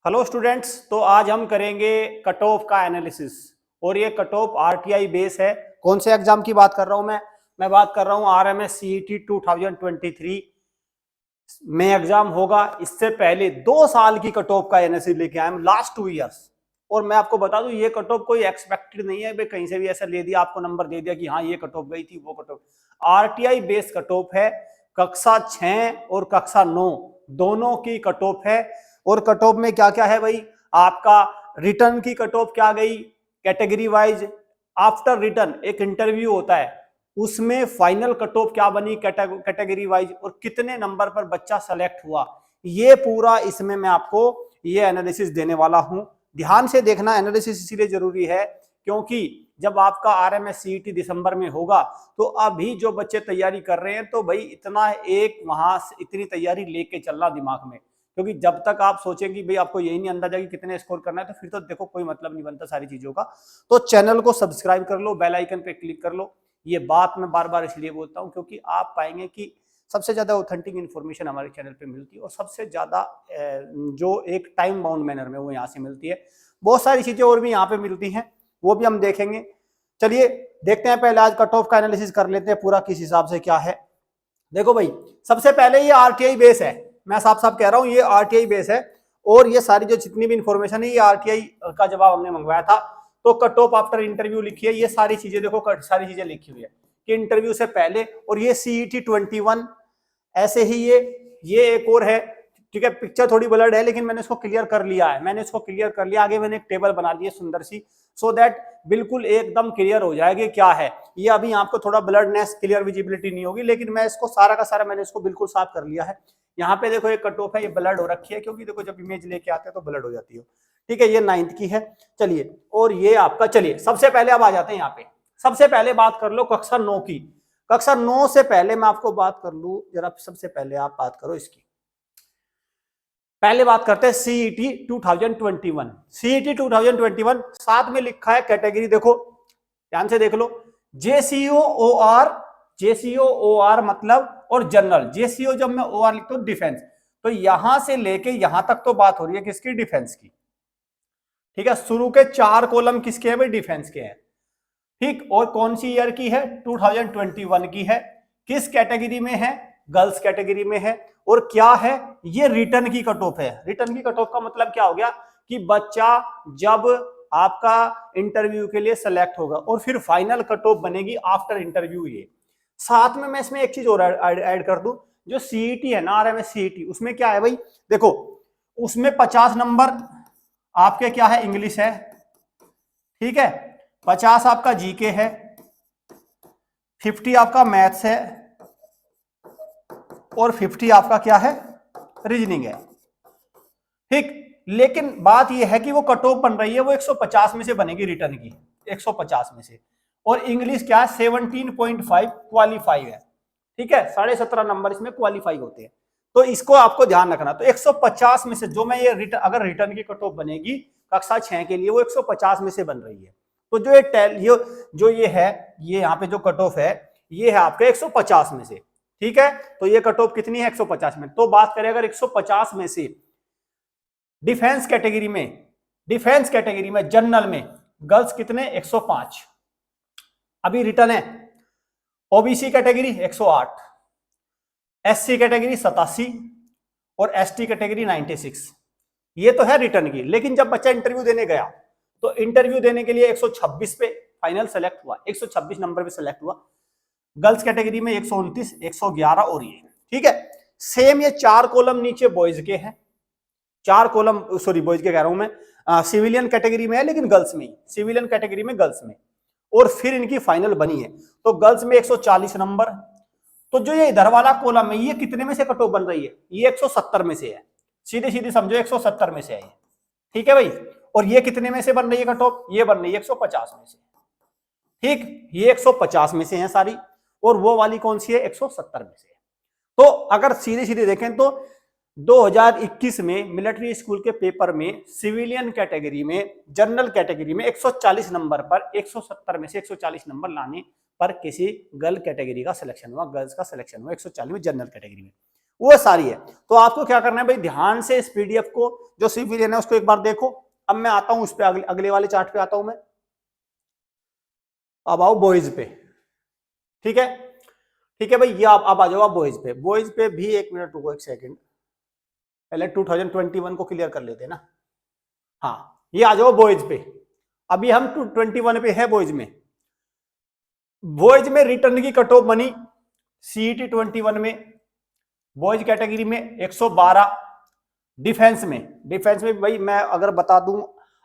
Hello students, तो आज हम करेंगे कट ऑफ का एनालिसिस। और ये कट ऑफ आरटीआई बेस है। कौन से एग्जाम की बात कर रहा हूं मैं बात कर रहा हूं आरएमएस सीईटी 2023 में एग्जाम होगा। इससे पहले 2 साल की कट ऑफ का एनालिसिस लेके आए हम, लास्ट 2 इयर्स। और मैं आपको बता दूं, ये कट ऑफ कोई एक्सपेक्टेड नहीं है भाई, कहीं से भी ऐसा ले दिया, आपको नंबर दे दिया कि हाँ ये कट ऑफ गई थी, वो cut off. RTI base cut off है। कक्षा 6 और कक्षा 9 दोनों की कट ऑफ है। और कट ऑफ में क्या क्या है भाई, आपका रिटर्न की कट ऑफ क्या गई कैटेगरी वाइज। आफ्टर रिटर्न एक इंटरव्यू होता है, उसमें फाइनल कट ऑफ क्या बनी कैटेगरी वाइज, और कितने नंबर पर बच्चा सेलेक्ट हुआ। ये पूरा इसमें मैं आपको ये एनालिसिस देने वाला हूं। ध्यान से देखना, एनालिसिस इसीलिए जरूरी है क्योंकि जब आपका आरएमएस सीईटी दिसंबर में होगा तो अभी जो बच्चे तैयारी कर रहे हैं, तो भाई इतना एक वहां से इतनी तैयारी लेके चलना दिमाग में, क्योंकि जब तक आप सोचेंगे भाई आपको यही नहीं अंदाजा कि कितने स्कोर करना है, तो फिर तो देखो कोई मतलब नहीं बनता सारी चीजों का। तो चैनल को सब्सक्राइब कर लो, बेल आइकन पे क्लिक कर लो। ये बात मैं बार बार इसलिए बोलता हूं क्योंकि आप पाएंगे कि सबसे ज्यादा ऑथेंटिक इन्फॉर्मेशन हमारे चैनल पे मिलती है, और सबसे ज्यादा जो एक टाइम बाउंड मैनर में वो यहाँ से मिलती है। बहुत सारी चीजें और भी यहाँ पे मिलती हैं, वो भी हम देखेंगे। चलिए देखते हैं, पहले आज कट ऑफ का एनालिसिस कर लेते हैं पूरा किस हिसाब से क्या है। देखो भाई, सबसे पहले ये आरटीआई बेस है, मैं साफ साफ कह रहा हूं ये आरटीआई बेस है। और ये सारी जो जितनी भी इंफॉर्मेशन है ये आरटीआई का जवाब हमने मंगवाया था। तो कट ऑफ आफ्टर इंटरव्यू लिखी है, ये सारी चीजें देखो, सारी चीजें लिखी हुई है कि इंटरव्यू से पहले। और ये सीईटी 21 ऐसे ही ये एक और है, ठीक है। पिक्चर थोड़ी ब्लर्ड है लेकिन मैंने इसको क्लियर कर लिया है, आगे मैंने एक टेबल बना ली है सुंदर सी, सो दैट बिल्कुल एकदम क्लियर हो जाएगी क्या है ये। अभी आपको थोड़ा ब्लडनेस, क्लियर विजिबिलिटी नहीं होगी, लेकिन मैं इसको सारा का सारा मैंने इसको बिल्कुल साफ कर लिया है। यहाँ पे देखो एक कट ऑफ है, ये ब्लड हो रखी है क्योंकि देखो जब इमेज लेके आते हैं तो ब्लड हो जाती है, ठीक है। ये 9th की है। चलिए, और ये आपका, चलिए सबसे पहले अब आ जाते हैं यहाँ पे। सबसे पहले बात कर लो कक्षा 9 की। कक्षा 9 से पहले मैं आपको बात कर लू जरा, सबसे पहले आप बात करो इसकी। पहले बात करते हैं सीईटी 2021। सीईटी 2021 साथ में लिखा है कैटेगरी, देखो ध्यान से देख लो, जेसीओ मतलब, और जनरल। जेसीओ जब मैं ओआर लिखता हूं डिफेंस, तो यहां से लेके यहां तक तो बात हो रही है किसकी, डिफेंस की, ठीक है। शुरू के 4 कॉलम किसके हैं भाई, डिफेंस के हैं, ठीक। और कौन सी ईयर की है, 2021 की है। किस कैटेगरी में है, गर्ल्स कैटेगरी में है। और क्या है, ये रिटर्न की कट ऑफ है। रिटर्न की कट ऑफ का मतलब क्या हो गया कि बच्चा जब आपका इंटरव्यू के लिए सेलेक्ट होगा और फिर फाइनल कट ऑफ बनेगी आफ्टर इंटरव्यू। ये साथ में मैं इसमें एक चीज और ऐड कर दूं, जो सीईटी है ना, आरएमएस सीईटी, उसमें क्या है भाई, देखो उसमें 50 नंबर आपके क्या है, इंग्लिश है, ठीक है। 50 आपका जीके है, 50 आपका मैथ्स है, और 50 आपका क्या है, रीजनिंग है, ठीक। लेकिन बात यह है कि वो कट ऑफ बन रही है, वो 150 में से बनेगी रिटर्न की, 150 में से। और इंग्लिश क्या है, 17.5 क्वालिफाई है, ठीक है। 17.5 नंबर इसमें क्वालिफाई होते हैं, तो इसको आपको ध्यान रखना। तो 150 में से जो मैं ये अगर रिटर्न की कट ऑफ बनेगी कक्षा 6 के लिए, वो 150 में से बन रही है। तो जो ये है, ये यहाँ पे जो कट ऑफ है, ये है आपके 150 में से, ठीक है। तो ये कट ऑफ कितनी है, 150 में। तो बात करें अगर 150 में से डिफेंस कैटेगरी में जनरल में गर्ल्स कितने, 105 अभी रिटर्न है। ओबीसी कैटेगरी 108, एससी कैटेगरी 87, और एसटी कैटेगरी 96। ये तो है रिटर्न की। लेकिन जब बच्चा इंटरव्यू देने गया, तो इंटरव्यू देने के लिए 126 पे फाइनल सेलेक्ट हुआ, 126 नंबर पे सेलेक्ट हुआ। गर्ल्स कैटेगरी में 129, 111 और ये, ठीक है। सेम ये 4 कॉलम नीचे बॉयज के हैं, 4 कॉलम, सॉरी बॉयज के कह रहा हूं मैं, सिविलियन कैटेगरी में है लेकिन गर्ल्स में, सिविलियन कैटेगरी में गर्ल्स में। और फिर इनकी फाइनल बनी है, तो गर्ल्स में 140 नंबर। तो जो ये इधर वाला कॉलम है, ये कितने में से कट ऑफ बन रही है, ये 170 में से है, सीधे सीधे समझो 170 में से है, ठीक है भाई। और ये कितने में से बन रही है कट ऑफ, ये बन रही है 150 में से, ठीक। ये 150 में से है सारी, और वो वाली कौन सी है, 170 में से है। तो अगर सीधे सीधे देखें तो 2021 में मिलिट्री स्कूल के पेपर में सिविलियन कैटेगरी में, जनरल कैटेगरी में 140 नंबर पर 170 में से 140 नंबर लाने पर किसी गर्ल कैटेगरी का सिलेक्शन हुआ, गर्ल्स का सिलेक्शन हुआ 140 में जनरल कैटेगरी में। वो सारी है। तो आपको क्या करना है भाई, ध्यान से इस पीडीएफ को जो सिविलियन है उसको एक बार देखो। अब मैं आता हूं उस पे, अगले वाले चार्ट पे आता हूं मैं। अब आओ बॉयज पे, ठीक है, ठीक है भाई, ये आप अब आ जाओ आप बॉयज पे। बॉयज पे भी 1 मिनट रुको, 1 सेकंड, पहले 2021 को क्लियर कर लेते हैं ना। हाँ, ये आ जाओ बॉयज पे। अभी हम 21 पे है बॉयज में। बॉयज में रिटर्न की कट ऑफ बनी सीईटी 21 में, बॉयज कैटेगरी में 112। डिफेंस में भाई मैं अगर बता दूं,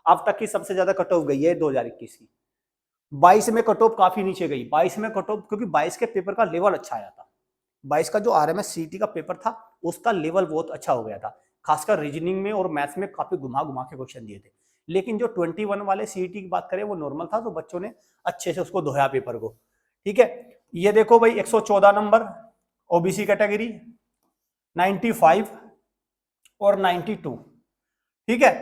अब तक की सबसे ज्यादा कट ऑफ गई है 2021 की। 22 में कट ऑफ काफी नीचे गई, 22 में कट ऑफ, क्योंकि 22 के पेपर का लेवल अच्छा आया था। 22 का जो आरएमएस सीईटी का पेपर था उसका लेवल बहुत अच्छा हो गया था, खासकर रीजनिंग में और मैथ्स में काफी घुमा घुमा के क्वेश्चन दिए थे। लेकिन जो 21 वाले सीईटी की बात करें वो नॉर्मल था, तो बच्चों ने अच्छे से उसको धोया पेपर को, ठीक है। ये देखो भाई 114 नंबर ओबीसी कैटेगरी, 95 और 92, ठीक है।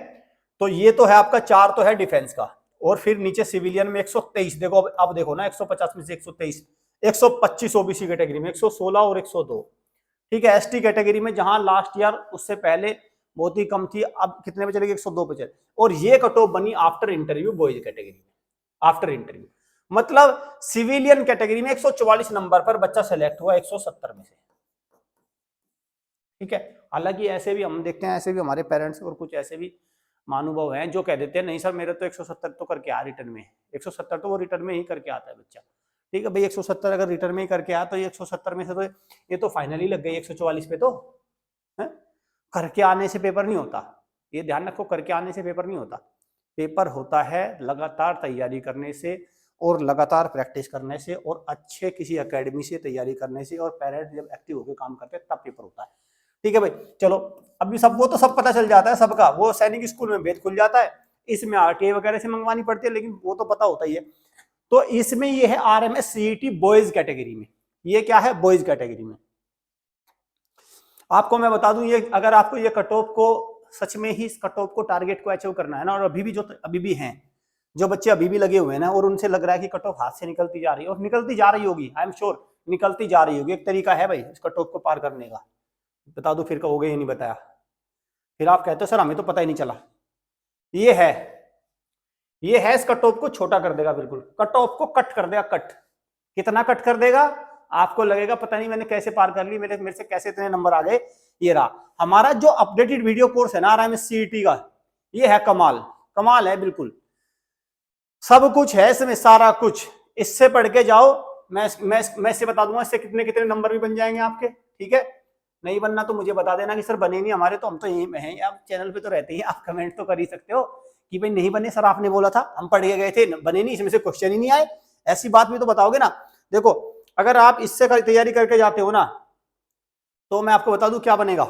तो ये तो है आपका, 4 तो है डिफेंस का, और फिर नीचे सिविलियन में 123। देखो अब देखो ना, 150 में से 123, 125 ओबीसी कैटेगरी में, 116 और 102, ठीक है। एसटी कैटेगरी में जहां लास्ट ईयर उससे पहले बहुत ही कम थी, अब कितने पे चलेगी, 102 पे चले। और ये कट ऑफ बनी आफ्टर इंटरव्यू बॉयज कैटेगरी में, आफ्टर इंटरव्यू। मतलब सिविलियन कैटेगरी में 144 नंबर पर बच्चा सेलेक्ट हुआ 170 में से, ठीक है। हालांकि ऐसे भी हम देखते हैं, ऐसे भी हमारे पेरेंट्स और कुछ ऐसे भी महानुभाव हैं जो कह देते हैं नहीं सर मेरे तो 170 तो करके आ रिटर्न में, 170 तो वो रिटर्न में ही करके आता है बच्चा, ठीक है भाई। 170 अगर रिटर्न में ही करके आया तो ये 170 में से तो ये तो फाइनली लग गई 144 पे, तो है? करके आने से पेपर नहीं होता, ये ध्यान रखो, करके आने से पेपर नहीं होता। पेपर होता है लगातार तैयारी करने से और लगातार प्रैक्टिस करने से और अच्छे किसी एकेडमी से तैयारी करने से, और पेरेंट्स जब एक्टिव होकर काम करते हैं तब पेपर होता है, ठीक है भाई। चलो अभी सब वो तो सब पता चल जाता है सबका, वो सैनिक स्कूल में भेद खुल जाता है, इसमें आरटीआई वगैरह से मंगवानी पड़ती है, लेकिन वो तो पता होता ही है। तो इसमें ये है आरएमएस सीईटी बॉयज कैटेगरी में, ये क्या है बॉयज कैटेगरी में। आपको मैं बता दूं, ये अगर आपको ये कट ऑफ को सच में ही इस कट ऑफ को टारगेट को अचीव करना है ना, और अभी भी जो अभी भी हैं जो बच्चे अभी भी लगे हुए हैं ना, और उनसे लग रहा है कि कट ऑफ हाथ से निकलती जा रही है, और निकलती जा रही होगी, आई एम श्योर निकलती जा रही होगी। एक तरीका है भाई इस कट ऑफ को पार करने का, बता दो फिर कहोगे ये नहीं बताया, फिर आप कहते हो सर हमें तो पता ही नहीं चला। ये है इस कट ऑफ को छोटा कर देगा, बिल्कुल कट ऑफ को कट कर देगा, कट कितना कट कर देगा, आपको लगेगा पता नहीं मैंने कैसे पार कर ली, मेरे से कैसे इतने नंबर आ गए। ये रहा हमारा जो अपडेटेड वीडियो कोर्स है ना आरएमएस सीईटी का, ये है कमाल है बिल्कुल, सब कुछ है इसमें, सारा कुछ। इससे पढ़ के जाओ, मैं इससे बता दूंगा इससे कितने कितने नंबर भी बन जाएंगे आपके, ठीक है। नहीं बनना तो मुझे बता देना कि सर बने नहीं हमारे, तो हम तो यहीं में हैं, आप चैनल पे तो रहते ही, आप कमेंट तो कर ही सकते हो कि भाई नहीं बने सर, आपने बोला था हम पढ़ के गए थे बने नहीं, इसमें से क्वेश्चन ही नहीं आए, ऐसी बात भी तो बताओगे ना। देखो अगर आप इससे तैयारी करके जाते हो ना, तो मैं आपको बता दूं क्या बनेगा।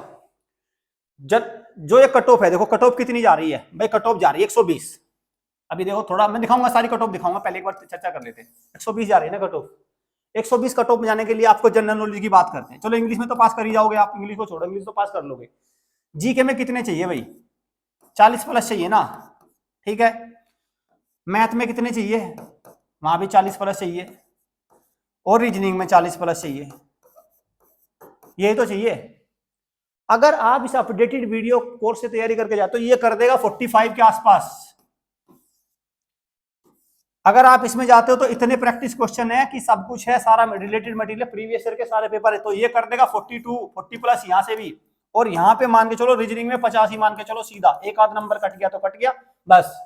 जो ये कट ऑफ है, देखो कट ऑफ कितनी जा रही है भाई, कट ऑफ जा रही है 120। अभी देखो थोड़ा मैं दिखाऊंगा, सारी कट ऑफ दिखाऊंगा, पहले एक बार चर्चा कर लेते हैं। 120 जा रही है ना कट ऑफ, 120 कट ऑफ में जाने के लिए आपको जनरल नॉलेज की बात करते हैं। चलो इंग्लिश में तो पास कर ही जाओगे आप, इंग्लिश को छोड़ो, इंग्लिश तो पास कर लोगे। जीके में कितने चाहिए भाई, 40 प्लस चाहिए ना, ठीक है। मैथ में कितने चाहिए, वहां भी 40 प्लस चाहिए, और रीजनिंग में 40 प्लस चाहिए, यही तो चाहिए। अगर आप इस अपडेटेड वीडियो कोर्स से तैयारी करके जाते हो, ये कर देगा 45 के आसपास। अगर आप इसमें जाते हो तो इतने प्रैक्टिस क्वेश्चन है कि सब कुछ है, सारा रिलेटेड मटेरियल, प्रीवियस ईयर के सारे पेपर है, तो ये कर देगा 42 40 प्लस यहां से भी। और यहां पे मान के चलो रीजनिंग में 85 मान के चलो, सीधा एक आध नंबर कट गया तो कट गया, बस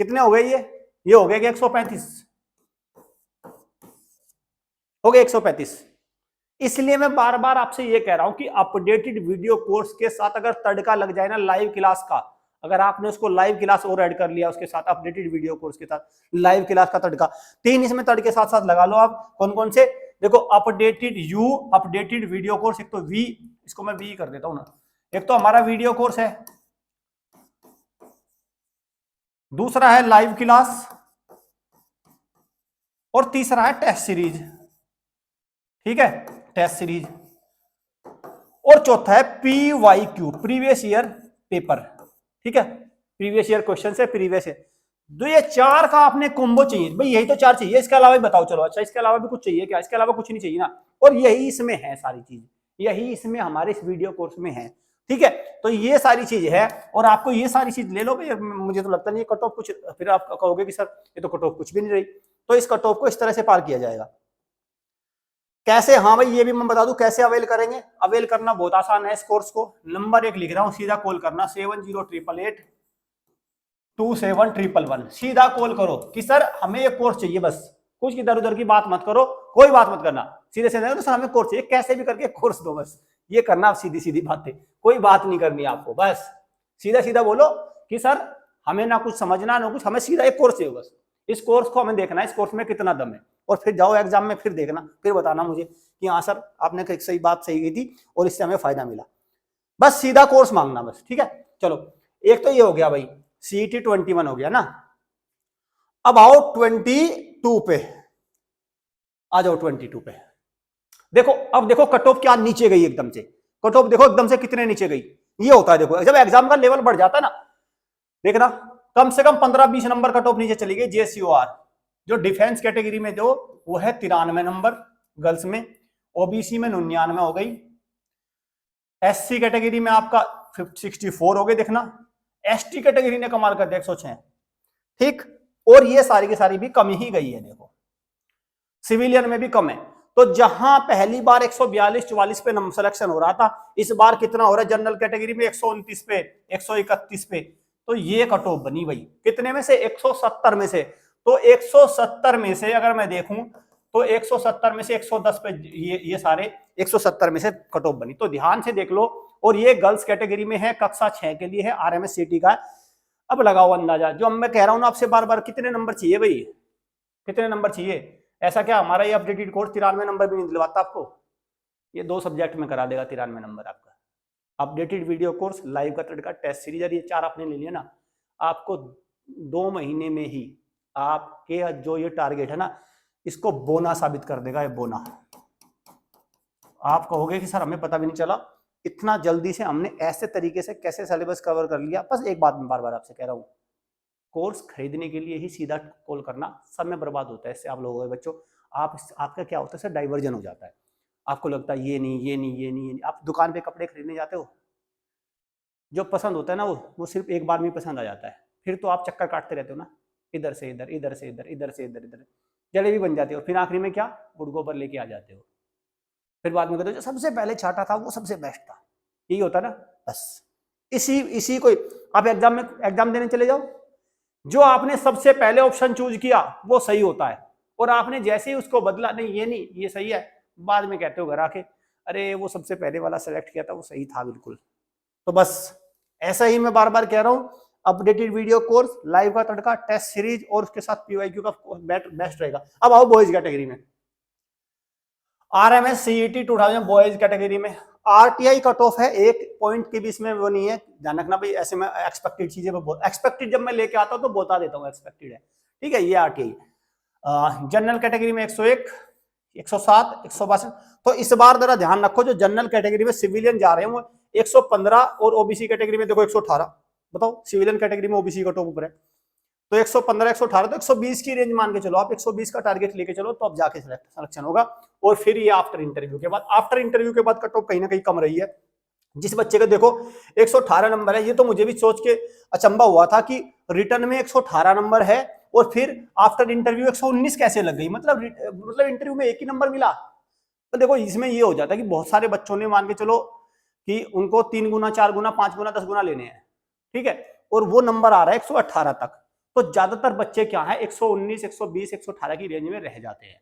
कितने हो गए ये हो गए 135, हो गए 135। इसलिए मैं बार बार आपसे ये कह रहा हूं कि अपडेटेड वीडियो कोर्स के साथ अगर तड़का लग जाए ना लाइव क्लास का, अगर आपने उसको लाइव क्लास और ऐड कर लिया उसके साथ, अपडेटेड वीडियो कोर्स के साथ लाइव क्लास का तड़का, 3 इसमें तड़के साथ साथ लगा लो आप। कौन कौन से, देखो अपडेटेड वीडियो कोर्स, एक तो वी, इसको मैं वी कर देता हूं ना, एक तो हमारा वीडियो कोर्स है, दूसरा है लाइव क्लास, और तीसरा है टेस्ट सीरीज, ठीक है, टेस्ट सीरीज, और चौथा है PYQ, प्रीवियस ईयर पेपर, ठीक है, प्रीवियस ईयर क्वेश्चन है, प्रीवियस ईयर। तो ये 4 का आपने कॉम्बो चाहिए भाई, यही तो 4 चाहिए, इसके अलावा भी बताओ। चलो अच्छा इसके अलावा भी कुछ चाहिए क्या, इसके अलावा कुछ नहीं चाहिए ना, और यही इसमें है सारी चीज, यही इसमें हमारे इस वीडियो कोर्स में है। ठीक है, तो ये सारी चीज है और आपको ये सारी चीज ले लो भाई। मुझे तो लगता नहीं कट ऑफ कुछ, फिर आप कहोगे कि सर ये तो कट ऑफ कुछ भी नहीं रही। तो इस कट ऑफ को इस तरह से पार किया जाएगा। कैसे? हाँ भाई, ये भी मैं बता दूं कैसे अवेल करेंगे। अवेल करना बहुत आसान है इस कोर्स को। नंबर 1 लिख रहा हूं, सीधा कॉल करना 7088827111। सीधा कॉल करो कि सर हमें ये कोर्स चाहिए, बस कुछ इधर उधर की बात मत करो, कोई बात मत करना, सीधे से तो सर हमें कोर्स चाहिए, कैसे भी करके कोर्स दो, बस ये करना। आप सीधी सीधी बातें, कोई बात नहीं करनी आपको, बस सीधा सीधा बोलो कि सर हमें ना कुछ समझना ना कुछ, हमें सीधा एक कोर्स चाहिए बस। इस कोर्स को हमें देखना है, इस कोर्स में कितना दम है, और फिर जाओ एग्जाम में, फिर देखना, फिर बताना मुझे कि हाँ सर आपने एक सही बात सही की थी और इससे हमें फायदा मिला। बस सीधा कोर्स मांगना बस। ठीक है, चलो एक तो ये हो गया भाई, CET 21 हो गया ना। अब आओ 22 पे, आ जाओ 22 पे। देखो अब देखो कट ऑफ क्या नीचे गई एकदम से, कट ऑफ देखो एकदम से कितने नीचे गई। ये होता है देखो, जब एग्जाम का लेवल बढ़ जाता है ना, देखना कम से कम 15-20 नंबर कट ऑफ नीचे चली गई। JCOR जो डिफेंस कैटेगरी में जो वो है 93 नंबर गर्ल्स में, OBC में 99 हो गई, SC कैटेगरी में आपका 64 हो गई देखना, ST कैटेगरी ने कमाल कर दिया 106। ठीक, और ये सारी की सारी भी कम ही गई है। देखो सिविलियन में भी कम है। तो जहां पहली बार 142-44 पे नंबर सिलेक्शन हो रहा था, इस बार कितना हो रहा है जनरल कैटेगरी में? 129 पे, 131 पे। तो ये कट ऑफ बनी भाई कितने में से? 170 में से। तो 170 में से अगर मैं देखूं तो 170 में से 110 पे ये सारे 170 में से कट ऑफ बनी। तो ध्यान से देख लो। और ये गर्ल्स कैटेगरी में है, कक्षा 6 के लिए है, RMS CT का। अब लगाओ अंदाजा, जो मैं कह रहा हूं ना आपसे बार बार, कितने नंबर चाहिए भाई, कितने नंबर चाहिए? ऐसा क्या हमारा ये अपडेटेड कोर्स 93 नंबर भी नहीं दिलवाता आपको? ये 2 सब्जेक्ट में करा देगा 93 नंबर आपका। अपडेटेड वीडियो कोर्स, लाइव का तड़का, टेस्ट सीरीज, ये 4 आपने ले लिया ना, आपको 2 महीने में ही आपके जो ये टारगेट है ना, इसको बोना साबित कर देगा। ये बोना, आप कहोगे कि सर हमें पता भी नहीं चला, इतना जल्दी से हमने ऐसे तरीके से कैसे सिलेबस कवर कर लिया। बस एक बात मैं बार बार आपसे कह रहा हूँ, कोर्स खरीदने के लिए ही सीधा कॉल करना, समय बर्बाद होता है इससे। आप लोगों के बच्चों, आपका क्या होता है सर, डाइवर्जन हो जाता है। आपको लगता है ये नहीं ये नहीं ये नहीं ये नहीं। आप दुकान पे कपड़े खरीदने जाते हो, जो पसंद होता है ना वो सिर्फ एक बार में पसंद आ जाता है, फिर तो आप चक्कर काटते रहते हो ना, इधर से इधर, इधर से इधर, इधर से इधर, इधर जलेबी बन जाती हो, फिर आखिरी में क्या गुड़ गोबर लेके आ जाते हो। फिर बाद में कहते हो जो सबसे पहले छाटा था वो सबसे बेस्ट था। यही होता ना, बस इसी को आप एग्जाम देने चले जाओ, जो आपने सबसे पहले ऑप्शन चूज किया वो सही होता है, और आपने जैसे ही उसको बदला, नहीं ये नहीं ये सही है, बाद में कहते हो घर आके अरे वो सबसे पहले वाला सेलेक्ट किया था वो सही था बिल्कुल। तो बस ऐसा ही मैं बार बार कह रहा हूं, अपडेटेड वीडियो कोर्स, लाइव का तड़का, टेस्ट सीरीज और उसके साथ PYQ का बेस्ट रहेगा। अब आओ बॉयज कैटेगरी में, RMS CET 2000 बॉयज कैटेगरी में RTI कट ऑफ है 1 पॉइंट के बीच में, वो नहीं है, ध्यान रखना भाई। ऐसे में एक्सपेक्टेड चीजें एक्सपेक्टेड जब मैं लेके आता हूं तो बता देता हूं एक्सपेक्टेड है। ठीक है, ये RTI। जनरल कैटेगरी में 101, 107, 162। तो इस बार जरा ध्यान रखो, जो जनरल कैटेगरी में सिविलियन जा रहे हैं वो 115, और OBC कैटेगरी में देखो 118। बताओ, सिविलियन कैटेगरी में OBC कट ऑफ ऊपर है, तो 115, 118, तो 120 की रेंज मान के चलो आप, 120 का टारगेट लेके चलो, तो अब जाके सिलेक्शन होगा। और फिर ये आफ्टर इंटरव्यू के बाद कट ऑफ कहीं ना कहीं कम रही है। जिस बच्चे का देखो 118 नंबर है, ये तो मुझे भी सोच के अचंबा हुआ था कि रिटर्न में 118 नंबर है और फिर आफ्टर इंटरव्यू 119 कैसे लग गई, मतलब इंटरव्यू में 1 ही नंबर मिला। तो देखो इसमें ये हो जाता है कि बहुत सारे बच्चों ने मान के चलो कि उनको 3 गुना 4 गुना 5 गुना 10 गुना लेने हैं, ठीक है, और वो नंबर आ रहा है 118 तक। तो ज्यादातर बच्चे क्या है 119, 120, 118 की रेंज में रह जाते हैं।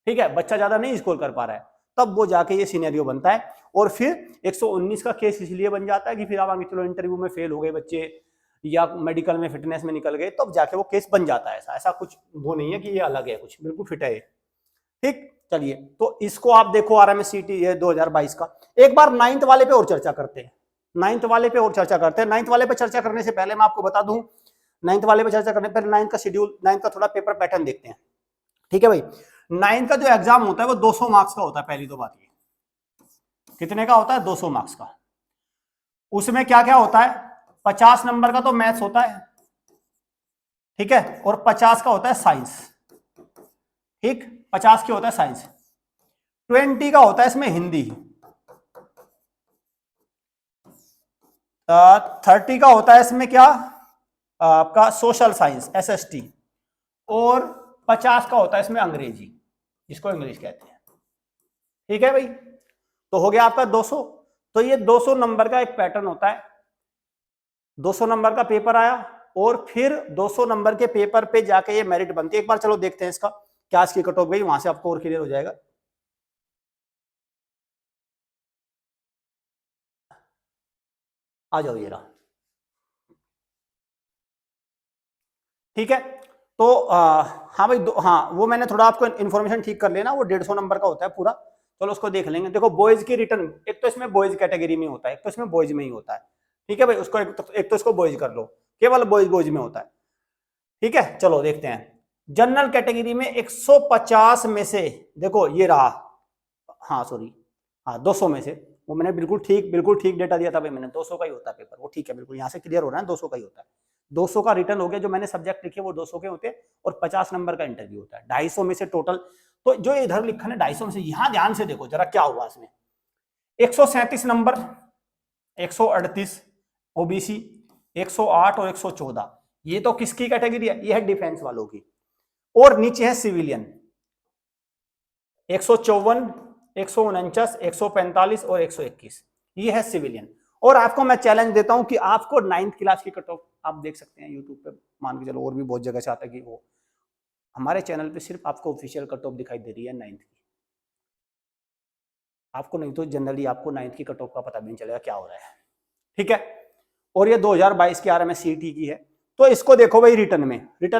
ठीक है, बच्चा ज्यादा नहीं स्कोर कर पा रहा है, तब वो जाके ये सिनेरियो बनता है। और फिर 119 का केस इसलिए बन जाता है कि फिर आप आगे चलो इंटरव्यू में फेल हो गए बच्चे, या मेडिकल में फिटनेस में निकल गए, तब जाके वो केस बन जाता है। ऐसा कुछ वो नहीं है कि ये अलग है, कुछ बिल्कुल फिट है। ठीक, चलिए, तो इसको आप देखो RMS CET 2022 का। एक बार 9th वाले पे और चर्चा करते हैं, 9th वाले पे और चर्चा करते हैं। 9th वाले पे चर्चा करने से पहले मैं आपको बता दूं, 9th वाले पे चर्चा करने पहले 9th का शेड्यूल, 9th का थोड़ा पेपर पैटर्न देखते हैं। ठीक है भाई, 9th का जो एग्जाम होता है वो 200 मार्क्स का होता है। पहली तो बात ये, कितने का होता है? 200 मार्क्स का। उसमें क्या क्या होता है? 50 नंबर का तो मैथ्स होता है, ठीक है, और 50 का होता है साइंस। ठीक, 50 की होता है साइंस, 20 का होता है इसमें हिंदी, 30 का होता है इसमें क्या, आपका सोशल साइंस SST, और 50 का होता है इसमें अंग्रेजी, जिसको इंग्लिश कहते हैं। ठीक है भाई, तो हो गया आपका 200। तो ये 200 नंबर का एक पैटर्न होता है। 200 नंबर का पेपर आया और फिर 200 नंबर के पेपर पे जाके ये मेरिट बनती है। एक बार चलो देखते हैं इसका क्या इसकी कट ऑफ गई, वहां से आपको और क्लियर हो जाएगा। आ जाओ, ये रहा। ठीक है, तो हाँ भाई, हाँ वो मैंने थोड़ा आपको इन्फॉर्मेशन ठीक कर लेना, वो 150 नंबर का होता है पूरा। चलो उसको देख लेंगे। देखो बॉयज की रिटर्न, एक तो इसमें बॉयज कैटेगरी में होता है, एक तो इसमें बॉयज में ही होता है। ठीक है भाई, उसको एक तो इसको बॉयज कर लो, केवल बॉयज बॉयज में होता है। ठीक है, चलो देखते हैं। जनरल कैटेगरी में 150 में से, देखो ये रहा, हाँ सॉरी, हाँ 200 में से, वो मैंने बिल्कुल ठीक डेटा दिया था भाई मैंने, 200 का ही होता है पेपर, वो ठीक है, बिल्कुल यहाँ से क्लियर हो रहा है, 200 का ही होता है। 200 का रिटर्न हो गया, जो मैंने सब्जेक्ट लिखे वो 200 के होते हैं, और 50 नंबर का इंटरव्यू होता है, 250 में से टोटल। तो जो इधर लिखा है 250 में से, यहाँ ध्यान से देखो जरा क्या हुआ इसमें। 137 नंबर, 138 ओबीसी, 108 और 114, ये तो किसकी कैटेगरी है, ये है डिफेंस वालों की। और नीचे है सिविलियन, 154, 149, 145 और 121, ये है सिविलियन। और आपको मैं चैलेंज देता हूं कि आपको 9th क्लास की कट ऑफ आप देख सकते हैं यूट्यूब पे, मान के चलो और भी बहुत जगह से आता है कि वो हमारे चैनल पे सिर्फ आपको ऑफिशियल कट ऑफ दिखाई दे रही है 9th की, आपको नहीं तो जनरली आपको 9th की कट ऑफ का पता भी नहीं चलेगा क्या हो रहा है। ठीक है, और ये 2022 की RMS CET की है। तो इसको देखो भाई, रिटर्न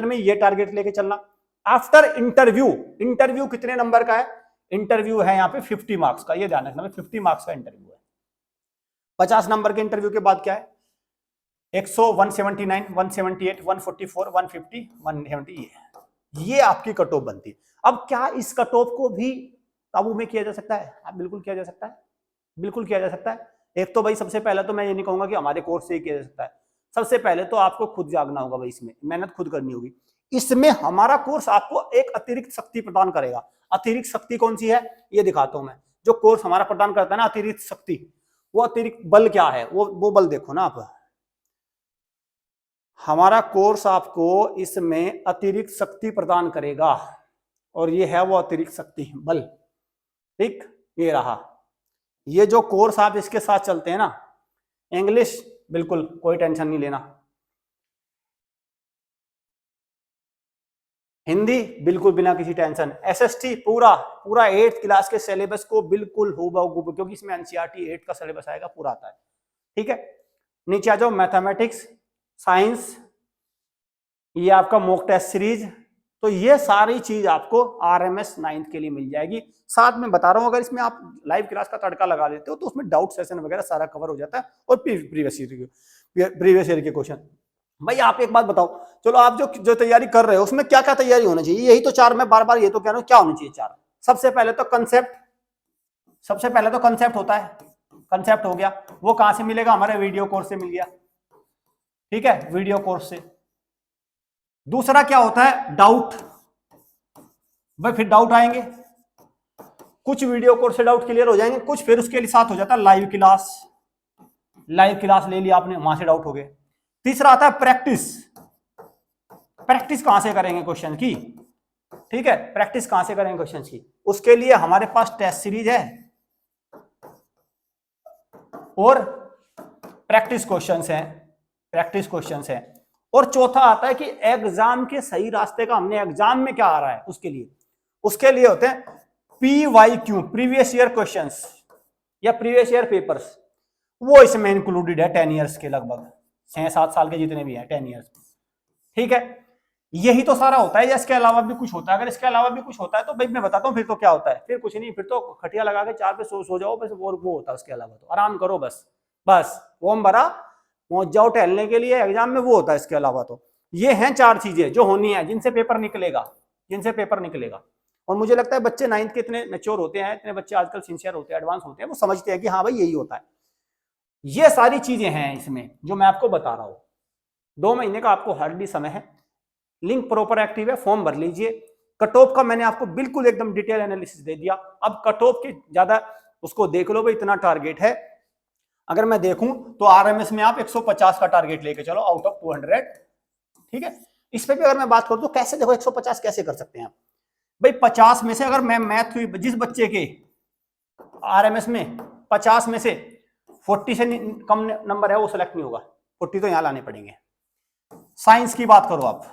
में ये टारगेट लेके चलना। आफ्टर इंटरव्यू, इंटरव्यू कितने नंबर का है, इंटरव्यू है यहाँ पे 50 मार्क्स का, ये ध्यान रखना, 50 मार्क्स का इंटरव्यू है। 50 नंबर के इंटरव्यू के बाद क्या है, 100, 179, 178, 144, 150, 170, ये आपकी कट ऑफ बनती है। अब क्या इस कट ऑफ को भी काबू में किया जा सकता है? आप बिल्कुल किया जा सकता है, बिल्कुल किया जा सकता है। एक तो भाई सबसे पहले तो मैं ये नहीं कहूंगा कि हमारे कोर्स से ही किया जा सकता है। सबसे पहले तो आपको खुद जागना होगा भाई, इसमें मेहनत खुद करनी होगी। इसमें हमारा कोर्स आपको एक अतिरिक्त शक्ति प्रदान करेगा। अतिरिक्त शक्ति कौन सी है, ये दिखाता हूं मैं। जो कोर्स हमारा प्रदान करता है ना अतिरिक्त शक्ति, वो अतिरिक्त बल क्या है, वो बल देखो ना आप। हमारा कोर्स आपको इसमें अतिरिक्त शक्ति प्रदान करेगा, और ये है वो अतिरिक्त शक्ति बल। ठीक, ये रहा। ये जो कोर्स आप इसके साथ चलते हैं ना, इंग्लिश बिल्कुल कोई टेंशन नहीं लेना, हिंदी बिल्कुल बिना किसी टेंशन, SST पूरा 8th क्लास के सिलेबस को बिल्कुल हूबहू, क्योंकि इसमें NCERT 8 का सिलेबस आएगा, पूरा आता है। ठीक है, नीचे आ जाओ, मैथमेटिक्स, साइंस, ये आपका मॉक टेस्ट सीरीज। तो ये सारी चीज आपको RMS 9th के लिए मिल जाएगी। साथ में बता रहा हूं, अगर इसमें आप लाइव क्लास का तड़का लगा देते हो तो उसमें डाउट सेशन वगैरह सारा कवर हो जाता है, और प्रीवियस ईयर के क्वेश्चन। भाई आप एक बात बताओ, चलो आप जो तैयारी कर रहे हो उसमें क्या क्या तैयारी होना चाहिए, यही तो 4 मैं बार बार ये तो कह रहा हूं, क्या होनी चाहिए 4। सबसे पहले तो कंसेप्ट होता है, कंसेप्ट हो गया, वो कहां से मिलेगा, हमारे वीडियो कोर्स से मिल गया। ठीक है, वीडियो कोर्स से। दूसरा क्या होता है, डाउट। भाई फिर डाउट आएंगे, कुछ वीडियो कोर्स से डाउट क्लियर हो जाएंगे, कुछ फिर उसके साथ हो जाता है लाइव क्लास ले लिया आपने, वहां से डाउट हो गए। तीसरा आता है प्रैक्टिस कहां से करेंगे क्वेश्चन की। ठीक है, प्रैक्टिस कहां से करेंगे क्वेश्चन की, उसके लिए हमारे पास टेस्ट सीरीज है और प्रैक्टिस क्वेश्चंस हैं। और चौथा आता है कि एग्जाम के सही रास्ते का, हमने एग्जाम में क्या आ रहा है उसके लिए होते हैं PYQ, प्रीवियस ईयर क्वेश्चंस या प्रीवियस ईयर पेपर्स, वो इसमें इंक्लूडेड है 10 ईयर्स के, लगभग 6-7 साल के जितने भी हैं 10 ईयर्स। ठीक है, यही तो सारा होता है, या इसके अलावा भी कुछ होता है? अगर इसके अलावा भी कुछ होता है तो भाई मैं बताता हूँ फिर तो क्या होता है, फिर कुछ नहीं, फिर तो खटिया लगा के 4 पे सो जाओ बस, वो होता है। उसके अलावा तो आराम करो, बस फॉर्म भरा, पहुंच जाओ टहलने के लिए, एग्जाम में वो होता है। इसके अलावा तो ये हैं 4 चीजें जो होनी है, जिनसे पेपर निकलेगा। और मुझे लगता है बच्चे 9th के इतने मैच्योर होते हैं, इतने बच्चे आजकल सिंसियर होते हैं, एडवांस होते हैं, वो समझते हैं कि हाँ भाई यही होता है। ये सारी चीजें हैं इसमें जो मैं आपको बता रहा हूं। 2 महीने का आपको हार्डली समय है, लिंक प्रॉपर एक्टिव है, फॉर्म भर लीजिए। कट ऑफ का मैंने आपको बिल्कुल एकदम डिटेल एनालिसिस दे दिया। अब कट ऑफ के ज्यादा उसको देख लो भाई, इतना टारगेट है, अगर मैं देखूं तो आरएमएस में आप 150 का टारगेट लेके चलो आउट ऑफ 200, ठीक है। इस पे भी अगर मैं बात करूं तो कैसे, देखो 150 कैसे कर सकते हैं आप भाई, 50 में से अगर मैं मैथ जिस बच्चे के आरएमएस में 50 में से 40 से कम नंबर है वो सिलेक्ट नहीं होगा, 40 तो यहां लाने पड़ेंगे। साइंस की बात करो आप,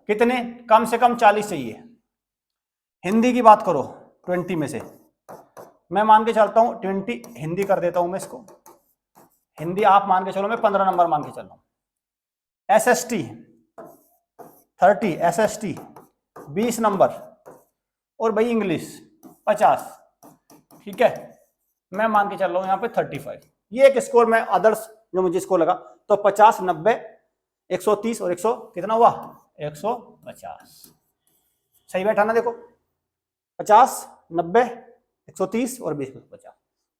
कितने, कम से कम 40 चाहिए। हिंदी की बात करो 20 में से मैं मान के चलता हूं 20 हिंदी कर देता हूं मैं इसको, हिंदी आप मान के चलो मैं 15 नंबर मान के चल रहा हूं। एसएसटी 30, एसएसटी 20 नंबर, और भाई इंग्लिश 50, ठीक है। मैं मान के चल रहा हूं यहां पे 35। ये एक स्कोर मैं अदर्स जो मुझे स्कोर लगा तो 50, 90, 130 और 100 कितना हुआ 150। सही बैठा ना, देखो 50, 90, 130 और 20, 50।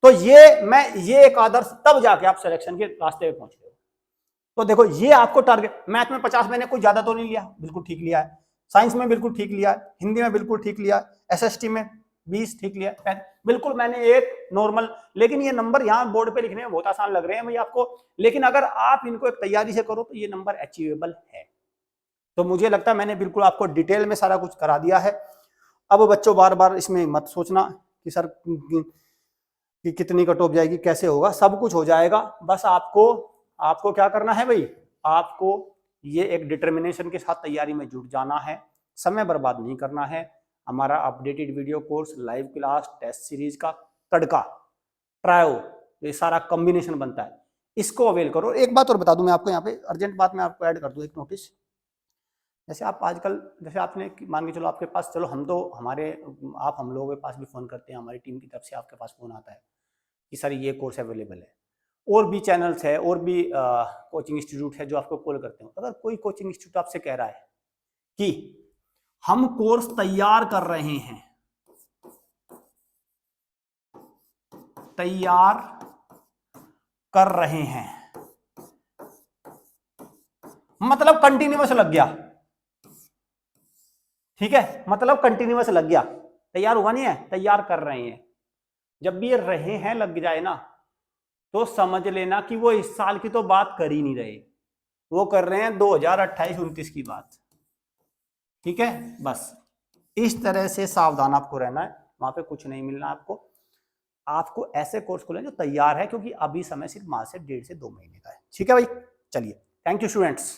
तो ये एक आदर्श, तब जाके आप सिलेक्शन के रास्ते पे पहुंच गए हो। तो देखो ये आपको टारगेट, मैथ में 50 मैंने कोई ज्यादा तो नहीं लिया, बिल्कुल ठीक लिया है। साइंस में बिल्कुल ठीक लिया है, हिंदी में बिल्कुल ठीक लिया, एसएसटी में 20 ठीक लिया, बिल्कुल मैंने एक नॉर्मल। लेकिन ये नंबर यहाँ बोर्ड पे लिखने में बहुत आसान लग रहे हैं भाई आपको, लेकिन अगर आप इनको एक तैयारी से करो तो ये नंबर अचीवेबल है। तो मुझे लगता है मैंने बिल्कुल आपको डिटेल में सारा कुछ करा दिया है। अब बच्चों बार बार इसमें मत सोचना कि सर कि कितनी कट ऑफ जाएगी, कैसे होगा, सब कुछ हो जाएगा। बस आपको क्या करना है भाई, आपको ये एक डिटर्मिनेशन के साथ तैयारी में जुट जाना है, समय बर्बाद नहीं करना है। हमारा updated video course, live class, test series का तड़का, ट्रायो, ये सारा कॉम्बिनेशन बनता है, इसको अवेल करो। एक बात और बता दूं मैं आपको, यहाँ पे अर्जेंट बात मैं आपको ऐड कर दूं, एक नोटिस। जैसे आप आजकल, जैसे आपने मान के चलो आपके पास, चलो हम तो हमारे आप हम लोगों के पास भी फ़ोन करते हैं, हमारी टीम की तरफ से आपके पास फ़ोन आता है कि सर ये कोर्स अवेलेबल है। और भी चैनल्स है, और भी कोचिंग इंस्टीट्यूट है जो आपको कॉल करते हैं। अगर कोई कोचिंग इंस्टीट्यूट आपसे कह रहा है कि हम कोर्स तैयार कर रहे हैं, तैयार कर रहे हैं मतलब कंटिन्यूअस लग गया, ठीक है, मतलब कंटिन्यूअस लग गया, तैयार हुआ नहीं है, तैयार कर रहे हैं। जब भी ये रहे हैं लग जाए ना, तो समझ लेना कि वो इस साल की तो बात कर ही नहीं रहे, वो कर रहे हैं 2028-29 की बात, ठीक है। बस इस तरह से सावधान आपको रहना है, वहां पे कुछ नहीं मिलना आपको। आपको ऐसे कोर्स खोलें जो तैयार है, क्योंकि अभी समय सिर्फ माह से 1.5 से 2 महीने का है, ठीक है भाई। चलिए, थैंक यू स्टूडेंट्स।